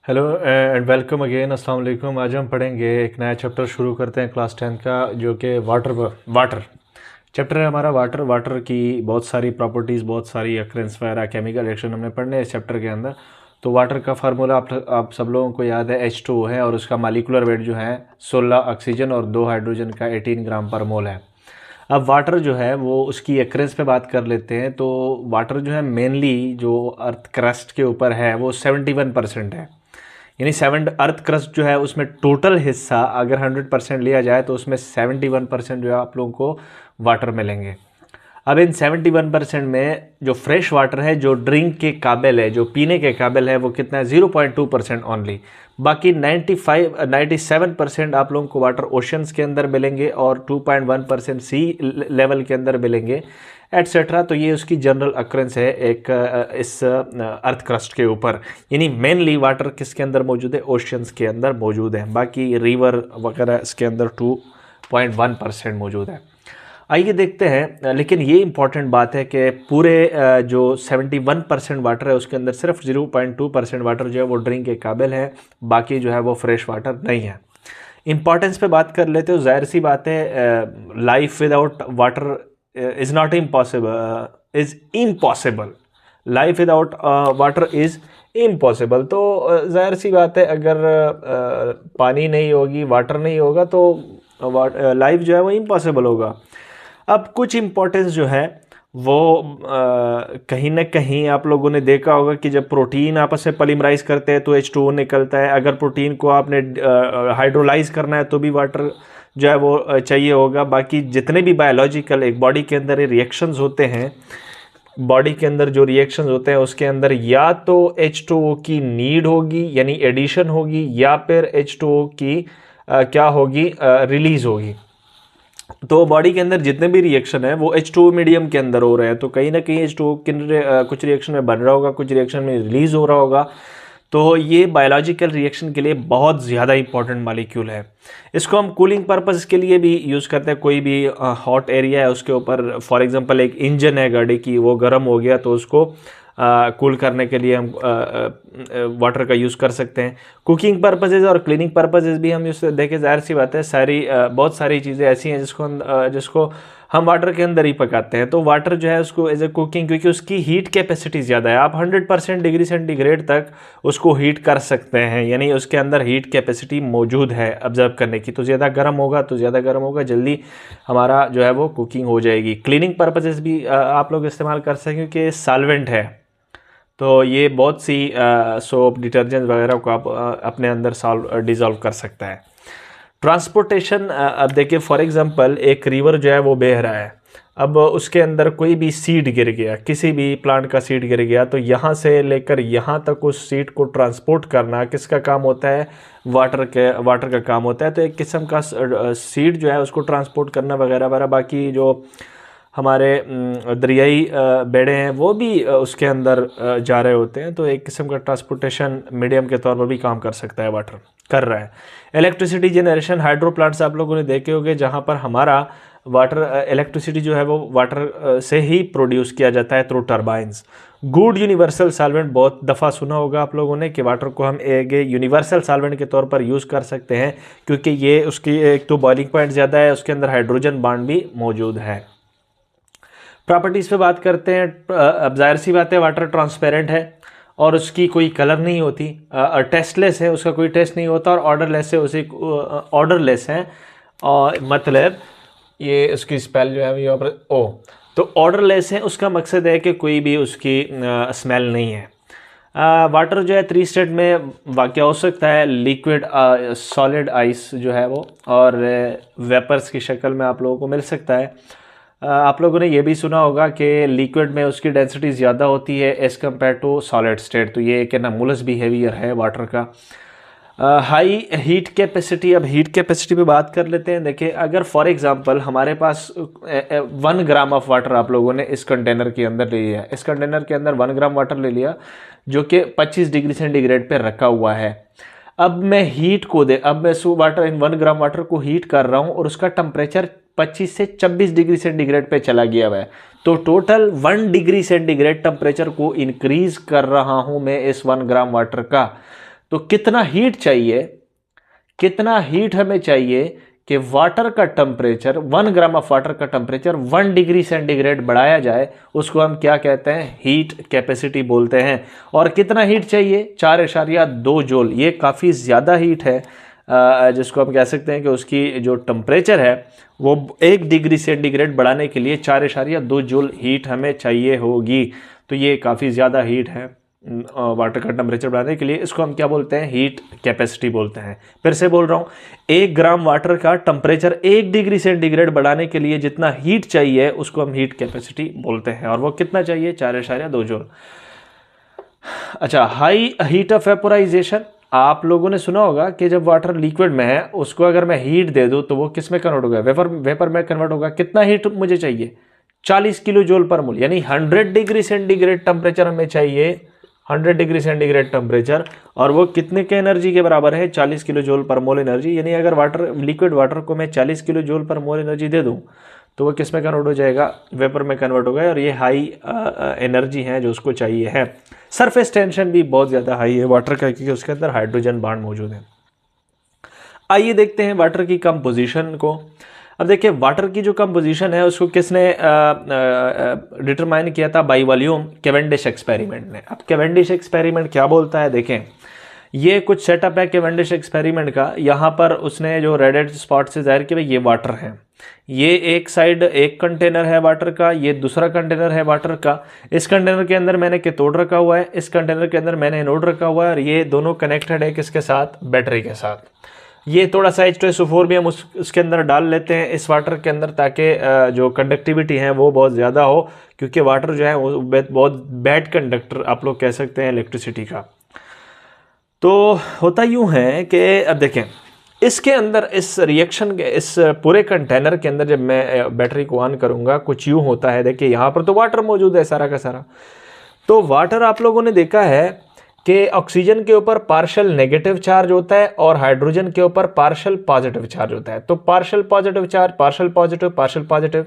Hello and welcome again. अस्सलाम वालेकुम। आज हम पढ़ेंगे, एक नया चैप्टर शुरू करते हैं क्लास 10 का, जो कि वाटर चैप्टर है हमारा। वाटर की बहुत सारी प्रॉपर्टीज़, बहुत सारी अक्रेंस वगैरह, केमिकल रिएक्शन हमने पढ़ने हैं इस चैप्टर के अंदर। तो वाटर का फार्मूला आप सब लोगों को याद है, H2O है, और उसका मालिकुलर वेट जो है 16 ऑक्सीजन और 2 हाइड्रोजन का 18 ग्राम पर मोल है। अब वाटर जो है वो उसकी एक्रेंस पे बात कर लेते हैं। तो वाटर जो है मेनली जो अर्थ क्रस्ट के ऊपर है वो 71% है। यानी सेवन अर्थ क्रस्ट जो है उसमें टोटल हिस्सा अगर 100% लिया जाए तो उसमें 71% जो है आप लोगों को वाटर मिलेंगे। अब इन 71% में जो फ्रेश वाटर है, जो ड्रिंक के काबिल है, जो पीने के काबिल है, वो कितना है? 0.2% ओनली। बाकी 97% आप लोगों को वाटर ओशंस के अंदर मिलेंगे और 2.1% सी लेवल के अंदर मिलेंगे, एटसेट्रा। तो ये उसकी जनरल अक्रेंस है एक इस अर्थ क्रस्ट के ऊपर। यानी मेनली वाटर किसके अंदर मौजूद है? ओशंस के अंदर मौजूद है। बाकी रिवर वगैरह इसके अंदर 2.1% मौजूद है। आइए देखते हैं। लेकिन ये इंपॉर्टेंट बात है कि पूरे जो 71% वाटर है उसके अंदर सिर्फ 0.2% वाटर जो है वो ड्रिंक के काबिल है, बाकी जो है वो फ्रेश वाटर नहीं है। इंपॉर्टेंस पे बात कर लेते हो। जाहिर सी बात है, life without water is not impossible, is impossible. Life without water is impossible. तो जाहिर सी बात है, अगर पानी नहीं होगी, वाटर नहीं होगा, तो लाइफ जो है वो इम्पॉसिबल होगा। अब कुछ इम्पोर्टेंस जो है वो कहीं ना कहीं आप लोगों ने देखा होगा कि जब प्रोटीन आपस में पॉलीमराइज करते हैं तो H2O निकलता है। अगर प्रोटीन को आपने हाइड्रोलाइज करना है तो भी वाटर जो है वो चाहिए होगा। बाकी जितने भी बायोलॉजिकल एक बॉडी के अंदर रिएक्शंस होते हैं, बॉडी के अंदर जो रिएक्शंस होते हैं उसके अंदर या तो H2O की नीड होगी, यानी एडिशन होगी, या फिर H2O की क्या होगी? रिलीज होगी। तो बॉडी के अंदर जितने भी रिएक्शन है वो H2O मीडियम के अंदर हो रहे हैं। तो कहीं ना कहीं H2O कुछ रिएक्शन में बन रहा होगा, कुछ रिएक्शन में रिलीज हो रहा होगा। तो ये बायोलॉजिकल रिएक्शन के लिए बहुत ज़्यादा इंपॉर्टेंट मॉलिक्यूल है। इसको हम कूलिंग पर्पस के लिए भी यूज़ करते हैं। कोई भी हॉट एरिया है उसके ऊपर, फॉर एग्जांपल एक इंजन है गाड़ी की, वो गर्म हो गया तो उसको कूल करने के लिए हम वाटर का यूज़ कर सकते हैं। कुकिंग पर्पसेज और क्लीनिंग पर्पसेज भी हम यूज़ देखें। जाहिर सी बात है, बहुत सारी चीज़ें ऐसी हैं जिसको हम वाटर के अंदर ही पकाते हैं। तो वाटर जो है उसको एज ए कुकिंग, क्योंकि उसकी हीट कैपेसिटी ज़्यादा है, आप 100% डिग्री सेंटीग्रेड तक उसको हीट कर सकते हैं। यानी उसके अंदर हीट कैपेसिटी मौजूद है ऑब्जर्व करने की। तो ज़्यादा गर्म होगा तो ज़्यादा गर्म होगा, जल्दी हमारा जो है वो कुकिंग हो जाएगी। क्लीनिंग पर्पसेज भी आप लोग इस्तेमाल कर सकें क्योंकि सॉल्वेंट है। तो ये बहुत सी सोप, डिटर्जेंट वगैरह को आप अपने अंदर डिज़ोल्व कर सकता है। ट्रांसपोर्टेशन, अब देखिए फॉर एग्जांपल एक रिवर जो है वो बह रहा है। अब उसके अंदर कोई भी सीड गिर गया, किसी भी प्लांट का सीड गिर गया, तो यहाँ से लेकर यहाँ तक उस सीड को ट्रांसपोर्ट करना किसका काम होता है? वाटर का काम होता है। तो एक किस्म का सीड जो है उसको ट्रांसपोर्ट करना वगैरह वगैरह। बाकी जो हमारे दरियाई बेड़े हैं वो भी उसके अंदर जा रहे होते हैं। तो एक किस्म का ट्रांसपोर्टेशन मीडियम के तौर पर भी काम कर सकता है, वाटर कर रहा है। इलेक्ट्रिसिटी जनरेशन, हाइड्रो प्लांट्स आप लोगों ने देखे होंगे जहाँ पर हमारा वाटर इलेक्ट्रिसिटी जो है वो वाटर से ही प्रोड्यूस किया जाता है through turbines. Good universal solvent, बहुत दफ़ा सुना होगा आप लोगों ने कि वाटर को हम एक यूनिवर्सल सॉल्वेंट के तौर पर यूज़ कर सकते हैं, क्योंकि ये उसकी एक तो बॉइलिंग पॉइंट ज़्यादा है, उसके अंदर हाइड्रोजन बॉन्ड भी मौजूद है। प्रॉपर्टीज़ पे बात करते हैं। अब जाहिर सी बात है, वाटर ट्रांसपेरेंट है और उसकी कोई कलर नहीं होती, टेस्टलेस है, उसका कोई टेस्ट नहीं होता, और ऑर्डरलेस है, उसे ऑर्डरलेस है। और मतलब ये उसकी स्पेल जो है यहाँ पर ओ, तो ऑर्डरलेस है, उसका मकसद है कि कोई भी उसकी स्मेल नहीं है। वाटर जो है 3 स्टेट में वाक़या हो सकता है। लिक्विड, सॉलिड, आइस जो है वो, और वेपर्स की शक्ल में आप लोगों को मिल सकता है। आप लोगों ने ये भी सुना होगा कि लिक्विड में उसकी डेंसिटी ज़्यादा होती है as compare to solid state. तो ये एक एनामुलस बिहेवियर है वाटर का। हाई हीट कैपेसिटी, अब हीट कैपेसिटी पे बात कर लेते हैं। देखिए, अगर फॉर एग्जांपल हमारे पास 1 ग्राम ऑफ वाटर आप लोगों ने इस कंटेनर के अंदर ले लिया, इस कंटेनर के अंदर 1 ग्राम वाटर ले लिया जो कि 25 डिग्री सेंटीग्रेड पे रखा हुआ है। अब मैं वाटर इन 1 ग्राम वाटर को हीट कर रहा हूँ और उसका टेम्परेचर 25 से 26 डिग्री सेंटीग्रेड पे चला गया है। तो टोटल 1 डिग्री सेंटीग्रेड टेम्परेचर को इंक्रीज कर रहा हूँ मैं इस 1 ग्राम वाटर का। तो कितना हीट चाहिए, कितना हीट हमें चाहिए कि वाटर का टेम्परेचर 1 ग्राम ऑफ वाटर का टेम्परेचर 1 डिग्री सेंटीग्रेड बढ़ाया जाए, उसको हम क्या कहते हैं, हीट कैपेसिटी बोलते हैं। और कितना हीट चाहिए, 4.2 जूल। ये काफ़ी ज़्यादा हीट है, जिसको हम कह सकते हैं कि उसकी जो टेम्परेचर है वो 1 डिग्री सेंटीग्रेड बढ़ाने के लिए 4.2 जूल हीट हमें चाहिए होगी। तो ये काफ़ी ज़्यादा हीट है वाटर का टेम्परेचर बढ़ाने के लिए। इसको हम क्या बोलते हैं, हीट कैपेसिटी बोलते हैं। फिर से बोल रहा हूँ, 1 ग्राम वाटर का टेम्परेचर 1 डिग्री सेंटीग्रेड बढ़ाने के लिए जितना हीट चाहिए उसको हम हीट कैपेसिटी बोलते हैं। और वो कितना चाहिए, 4.2 जूल। अच्छा, हाई हीट ऑफ वेपोराइजेशन, आप लोगों ने सुना होगा कि जब वाटर लिक्विड में है उसको अगर मैं हीट दे दूं तो वो किस में कन्वर्ट होगा, वेपर में कन्वर्ट होगा। कितना हीट मुझे चाहिए, 40 किलो जूल पर मोल, यानी 100 डिग्री सेंटीग्रेड टेम्परेचर हमें चाहिए, 100 डिग्री सेंटीग्रेड टेम्परेचर। और वो कितने के एनर्जी के बराबर है, 40 किलो जूल पर मोल एनर्जी। यानी अगर लिक्विड वाटर को मैं 40 किलो जूल पर मोल एनर्जी दे दूं तो वो किस में कन्वर्ट हो जाएगा, वेपर में कन्वर्ट होगा। और ये हाई एनर्जी है जो उसको चाहिए है। सरफेस टेंशन भी बहुत ज़्यादा हाई है वाटर का, क्योंकि उसके अंदर हाइड्रोजन बॉन्ड मौजूद है। आइए देखते हैं वाटर की कंपोजिशन को। अब देखिए, वाटर की जो कंपोजिशन है उसको किसने डिटरमाइन किया था, बाई वॉल्यूम, कैवेंडिश एक्सपेरिमेंट ने। अब कैवेंडिश एक्सपेरिमेंट क्या बोलता है, देखें ये कुछ सेटअप है कैवेंडिश एक्सपेरिमेंट का। यहाँ पर उसने जो रेड स्पॉट से जाहिर किया भाई ये वाटर है, ये एक साइड एक कंटेनर है वाटर का, ये दूसरा कंटेनर है वाटर का। इस कंटेनर के अंदर मैंने कैथोड रखा हुआ है, इस कंटेनर के अंदर मैंने एनोड रखा हुआ है, और ये दोनों कनेक्टेड है किसके साथ, बैटरी के साथ। ये थोड़ा सा H2SO4 भी हम उसके अंदर डाल लेते हैं इस वाटर के अंदर, ताकि जो कंडक्टिविटी है वो बहुत ज़्यादा हो, क्योंकि वाटर जो है वो बहुत बैड कंडक्टर आप लोग कह सकते हैं इलेक्ट्रिसिटी का। तो होता यूँ है कि अब देखें इसके अंदर इस रिएक्शन के इस पूरे कंटेनर के अंदर जब मैं बैटरी को ऑन करूँगा कुछ यूँ होता है। देखिए यहाँ पर तो वाटर मौजूद है सारा का सारा। तो वाटर आप लोगों ने देखा है कि ऑक्सीजन के ऊपर पार्शियल नेगेटिव चार्ज होता है और हाइड्रोजन के ऊपर पार्शियल पॉजिटिव चार्ज होता है। तो partial positive charge, partial positive,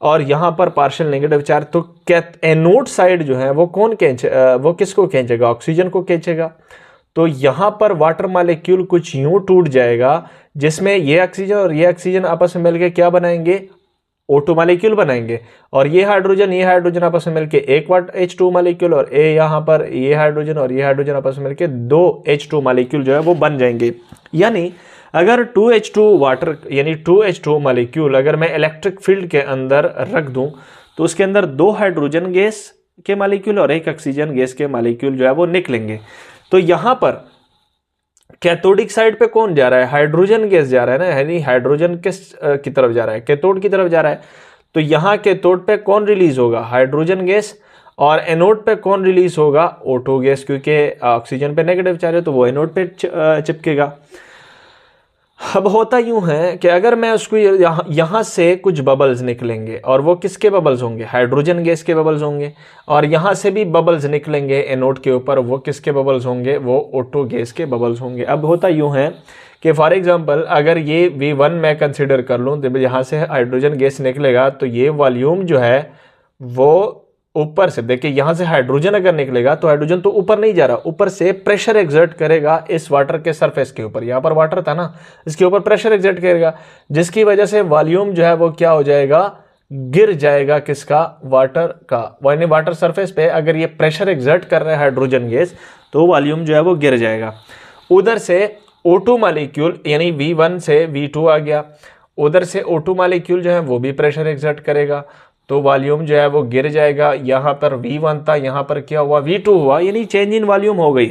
और यहाँ पर पार्शियल नेगेटिव चार्ज। तो क्या एनोड साइड जो है वो वो किसको खींचेगा, ऑक्सीजन को खींचेगा। तो यहाँ पर वाटर मॉलिक्यूल कुछ यूं टूट जाएगा जिसमें ये ऑक्सीजन और ये ऑक्सीजन आपस में मिलकर क्या बनाएंगे, O2 मॉलिक्यूल बनाएंगे। और ये हाइड्रोजन आपस में मिलकर एक H2 मॉलिक्यूल, और यहाँ पर ये हाइड्रोजन और ये हाइड्रोजन आपस में मिलकर 2 H2 मॉलिक्यूल जो है वो बन जाएंगे। यानी अगर 2H2 वाटर यानी 2H2 मॉलिक्यूल अगर मैं इलेक्ट्रिक फील्ड के अंदर रख दूं तो उसके अंदर 2 हाइड्रोजन गैस के मॉलिक्यूल और एक ऑक्सीजन गैस के मॉलिक्यूल जो है वो निकलेंगे। तो यहाँ पर कैथोडिक साइड पे कौन जा रहा है, हाइड्रोजन गैस जा रहा है ना, यानी हाइड्रोजन किस की तरफ जा रहा है, कैथोड की तरफ जा रहा है। तो यहाँ कैथोड पे कौन रिलीज होगा, हाइड्रोजन गैस, और एनोड पे कौन रिलीज होगा, O2 गैस, क्योंकि ऑक्सीजन पे नेगेटिव चार्ज है तो वो एनोड पे चिपकेगा। अब होता यूं है कि अगर मैं उसको यहाँ से कुछ बबल्स निकलेंगे, और वो किसके बबल्स होंगे, हाइड्रोजन गैस के बबल्स होंगे, और यहाँ से भी बबल्स निकलेंगे एनोड के ऊपर, वो किसके बबल्स होंगे, वो O2 गैस के बबल्स होंगे। अब होता यूं है कि फॉर एग्जांपल अगर ये V1 मैं कंसिडर कर लूँ, जब यहाँ से हाइड्रोजन गैस निकलेगा तो ये वॉल्यूम जो है वो ऊपर से, देखिए यहाँ से हाइड्रोजन अगर निकलेगा तो हाइड्रोजन तो ऊपर नहीं जा रहा, ऊपर से प्रेशर एक्सर्ट करेगा इस वाटर के सरफेस के ऊपर। यहाँ पर वाटर था ना, इसके ऊपर प्रेशर एक्सर्ट करेगा, जिसकी वजह से वॉल्यूम जो है वो क्या हो जाएगा, गिर जाएगा, किसका, वाटर का। यानी वाटर सरफेस पे अगर ये प्रेशर एक्सर्ट कर रहा है हाइड्रोजन गैस तो वॉल्यूम जो है वो गिर जाएगा। उधर से O2 मॉलिक्यूल यानी V1 से V2 आ गया, उधर से O2 मॉलिक्यूल जो है वो भी प्रेशर एक्सर्ट करेगा, तो वॉल्यूम जो है वो गिर जाएगा। यहाँ पर V1 था, यहाँ पर क्या हुआ, V2 हुआ, यानी चेंज इन वॉल्यूम हो गई।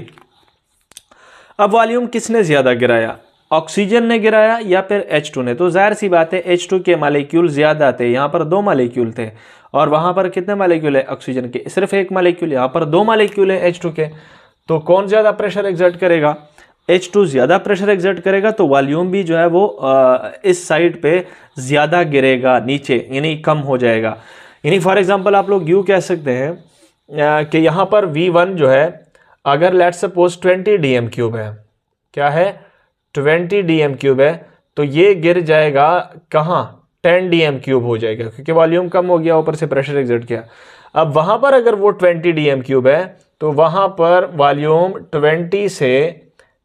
अब वॉल्यूम किसने ज्यादा गिराया, ऑक्सीजन ने गिराया या फिर H2 ने। तो जाहिर सी बात है H2 के मॉलिक्यूल ज्यादा थे, यहाँ पर 2 मॉलिक्यूल थे, और वहां पर कितने मॉलिक्यूल है, ऑक्सीजन के सिर्फ 1 मॉलिक्यूल, यहाँ पर 2 मॉलिक्यूल है H2 के। तो कौन ज्यादा प्रेशर एक्सर्ट करेगा, H2 ज्यादा प्रेशर एक्सर्ट करेगा, तो वॉल्यूम भी जो है वो इस साइड पे ज्यादा गिरेगा नीचे, यानी कम हो जाएगा। यानी फॉर एग्जांपल आप लोग यूँ कह सकते हैं कि यहाँ पर V1 जो है अगर लेट्स सपोज 20 dm³ है, क्या है, 20 dm³ है, तो ये गिर जाएगा कहाँ, 10 dm³ हो जाएगा, क्योंकि वॉल्यूम कम हो गया, ऊपर से प्रेशर एक्सर्ट किया। अब वहाँ पर अगर वो 20 dm³ है तो वहाँ पर वॉल्यूम 20 से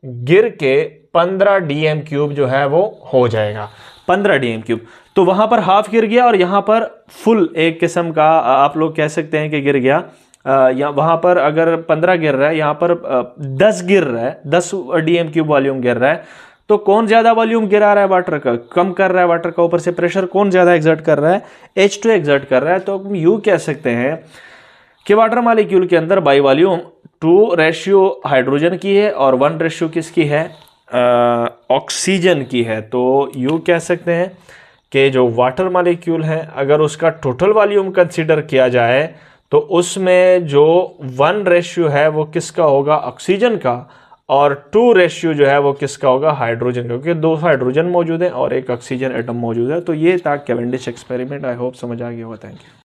गिर के 15 डीएम क्यूब जो है वो हो जाएगा, 15 डीएम क्यूब। तो वहां पर हाफ गिर गया और यहाँ पर फुल एक किस्म का आप लोग कह सकते हैं कि गिर गया। या वहां पर अगर 15 गिर रहा है, यहाँ पर 10 गिर रहा है, 10 डीएम क्यूब वॉल्यूम गिर रहा है, तो कौन ज्यादा वॉल्यूम गिरा रहा है वाटर का, कम कर रहा है वाटर का, ऊपर से प्रेशर कौन ज्यादा एग्जर्ट कर रहा है, H2 एग्जर्ट कर रहा है। तो हम यूं कह सकते हैं कि वाटर मॉलिक्यूल के अंदर बाई वॉल्यूम 2 रेशियो हाइड्रोजन की है और 1 रेशियो किसकी है, ऑक्सीजन की है। तो यूं कह सकते हैं कि जो वाटर मॉलिक्यूल है अगर उसका टोटल वॉल्यूम कंसीडर किया जाए तो उसमें जो 1 रेशियो है वो किसका होगा, ऑक्सीजन का, और 2 रेशियो जो है वो किसका होगा, हाइड्रोजन का, क्योंकि 2 हाइड्रोजन मौजूद है और एक ऑक्सीजन एटम मौजूद है। तो ये था कैवेंडिश एक्सपेरिमेंट। आई होप समझ आ गया होगा। Thank you.